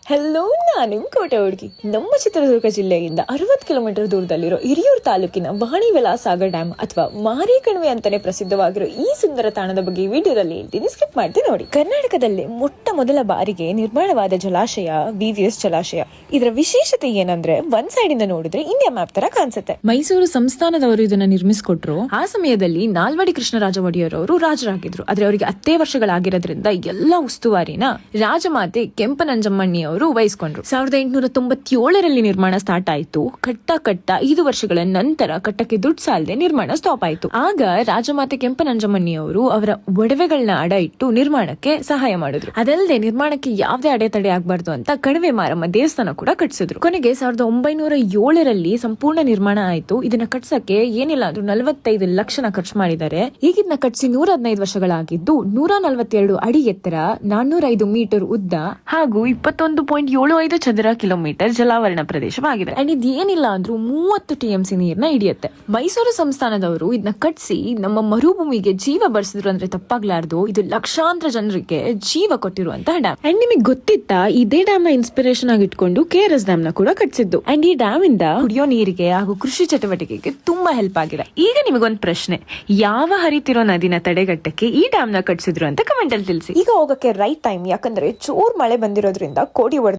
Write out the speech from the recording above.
Hello, ನಾನು ಕೋಟೆ ಹುಡುಗಿ. ನಮ್ಮ ಚಿತ್ರದುರ್ಗ ಜಿಲ್ಲೆಯಿಂದ 60 ಕಿಲೋಮೀಟರ್ ದೂರದಲ್ಲಿರೋ ಹಿರಿಯೂರು ತಾಲೂಕಿನ ವಾಣಿವೆಲ ಸಾಗರ್ ಡ್ಯಾಮ್ ಅಥವಾ ಮಾರಿಕಣಿವೆ ಅಂತಾನೆ ಪ್ರಸಿದ್ಧವಾಗಿರೋ ಈ ಸುಂದರ ತಾಣದ ಬಗ್ಗೆ ಈ ವಿಡಿಯೋದಲ್ಲಿ ಹೇಳ್ತೀನಿ, ಸ್ಕಿಪ್ ಮಾಡ್ತೀನಿ ನೋಡಿ. ಕರ್ನಾಟಕದಲ್ಲಿ ಮೊಟ್ಟ ಮೊದಲ ಬಾರಿಗೆ ನಿರ್ಮಾಣವಾದ ಜಲಾಶಯ VVS ಜಲಾಶಯ. ಇದರ ವಿಶೇಷತೆ ಏನಂದ್ರೆ, ಒಂದ್ ಸೈಡ್ ಇಂದ ನೋಡಿದ್ರೆ ಇಂಡಿಯಾ ಮ್ಯಾಪ್ ತರ ಕಾಣಿಸುತ್ತೆ. ಮೈಸೂರು ಸಂಸ್ಥಾನದವರು ಇದನ್ನ ನಿರ್ಮಿಸಿಕೊಟ್ರು. ಆ ಸಮಯದಲ್ಲಿ ನಾಲ್ವಡಿ ಕೃಷ್ಣರಾಜ ಒಡೆಯರ್ ಅವರು ರಾಜರಾಗಿದ್ರು. ಆದ್ರೆ ಅವರಿಗೆ 10 ವರ್ಷಗಳಾಗಿರೋದ್ರಿಂದ ಎಲ್ಲಾ ಉಸ್ತುವಾರಿನ ರಾಜಮಾತೆ ಕೆಂಪನಂಜಮ್ಮಣ್ಣಿ ಅವರು ವಹಿಸಿಕೊಂಡ್ರು. 1897ರಲ್ಲಿ ನಿರ್ಮಾಣ ಸ್ಟಾರ್ಟ್ ಆಯ್ತು. ಕಟ್ಟ 5 ವರ್ಷಗಳ ನಂತರ ಕಟ್ಟಕ್ಕೆ ದುಡ್ಡು ಸಾಲದೆ ನಿರ್ಮಾಣ ಸ್ಟಾಪ್ ಆಯ್ತು. ಆಗ ರಾಜಮಾತೆ ಕೆಂಪನಂಜಮ್ಮಣ್ಣಿ ಅವರು ಅವರ ಒಡವೆಗಳನ್ನ ಅಡ ಇಟ್ಟು ನಿರ್ಮಾಣಕ್ಕೆ ಸಹಾಯ ಮಾಡಿದ್ರು. ಅದಲ್ಲದೆ ನಿರ್ಮಾಣಕ್ಕೆ ಯಾವುದೇ ಅಡೆತಡೆ ಆಗ್ಬಾರ್ದು ಅಂತ ಕಣಿವೆ ಮಾರಮ್ಮ ದೇವಸ್ಥಾನ ಕೂಡ ಕಟ್ಟಿಸಿದ್ರು. ಕೊನೆಗೆ 1907ರಲ್ಲಿ ಸಂಪೂರ್ಣ ನಿರ್ಮಾಣ ಆಯ್ತು. ಇದನ್ನ ಕಟ್ಸಕ್ಕೆ ಏನಿಲ್ಲ ಅಂದ್ರೂ 45 ಲಕ್ಷನ ಖರ್ಚು ಮಾಡಿದ್ದಾರೆ. ಈಗ ಇದನ್ನ ಕಟ್ಸಿ 115 ವರ್ಷಗಳಾಗಿದ್ದು 142 ಅಡಿ ಎತ್ತರ, 405 ಮೀಟರ್ ಉದ್ದ ಹಾಗೂ 21.75 ಚದರ ಕಿಲೋಮೀಟರ್ ಜಲಾವರಣ ಪ್ರದೇಶವಾಗಿದೆ. ಅಂಡ್ ಇದು ಏನಿಲ್ಲ ಅಂದ್ರೂ 30 TMC ನೀರ್ನ ಹಿಡಿಯುತ್ತೆ. ಮೈಸೂರು ಸಂಸ್ಥಾನದವರು ಇದನ್ನ ಕಟ್ಸಿ ನಮ್ಮ ಮರುಭೂಮಿಗೆ ಜೀವ ಬರ್ಸಿದ್ರು ಅಂದ್ರೆ ತಪ್ಪಾಗ್ಲಾರ್ದು. ಇದು ಲಕ್ಷಾಂತರ ಜನರಿಗೆ ಜೀವ ಕೊಟ್ಟಿರುವಂತಹ ಡ್ಯಾಮ್. ಅಂಡ್ ನಿಮಗೆ ಗೊತ್ತಿತ್ತಾ, ಇದೇ ಡ್ಯಾಮ್ ನ ಇನ್ಸ್ಪಿರೇಷನ್ ಆಗಿ ಇಟ್ಕೊಂಡು KRS ಡ್ಯಾಮ್ ನ ಕೂಡ ಕಟ್ಸಿದ್ದು. ಅಂಡ್ ಈ ಡ್ಯಾಮ್ ಇಂದ ಕುಡಿಯೋ ನೀರಿಗೆ ಹಾಗೂ ಕೃಷಿ ಚಟುವಟಿಕೆಗೆ ತುಂಬಾ ಹೆಲ್ಪ್ ಆಗಿದೆ. ಈಗ ನಿಮಗೊಂದು ಪ್ರಶ್ನೆ, ಯಾವ ಹರಿತಿರೋ ನದಿನ ತಡೆಗಟ್ಟಕ್ಕೆ ಈ ಡ್ಯಾಮ್ ನ ಕಟ್ಸಿದ್ರು ಅಂತ ಕಮೆಂಟ್ ಅಲ್ಲಿ ತಿಳಿಸಿ. ಈಗ ಹೋಗಕ್ಕೆ ರೈಟ್ ಟೈಮ್, ಯಾಕಂದ್ರೆ ಜೋರ್ ಮಳೆ ಬಂದಿರೋದ್ರಿಂದ ಕೋಡಿ